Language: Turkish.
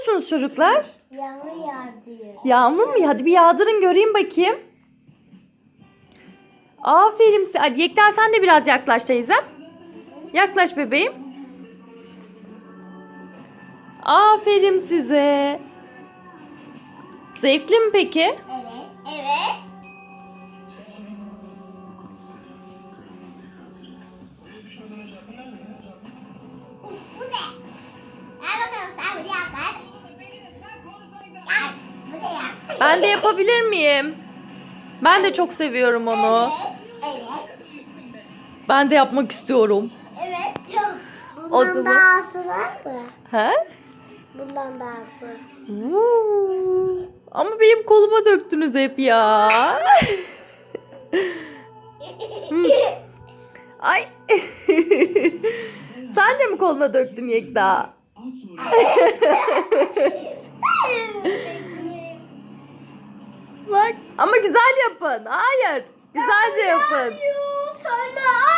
yapıyorsunuz çocuklar? Yağmur yağdırıyor. Yağmur mu? Hadi bir yağdırın göreyim bakayım. Aferin size. Yekten sen de biraz yaklaş teyzem. Yaklaş bebeğim. Aferin size. Zevkli mi peki? Evet. Evet. Bu ne? Ver bakalım sen bunu yap lan. Yap. Bu ne yap? Ben de yapabilir miyim? Ben de çok seviyorum onu. Evet. Ben de yapmak istiyorum. Evet. Çok. O Bundan zaman- dahası var mı? He? Bundan dahası. Ama benim koluma döktünüz hep ya. Ay. Sen de mi koluna döktün Yekta? Bak ama güzel yapın. Hayır. Güzelce yapın. Sana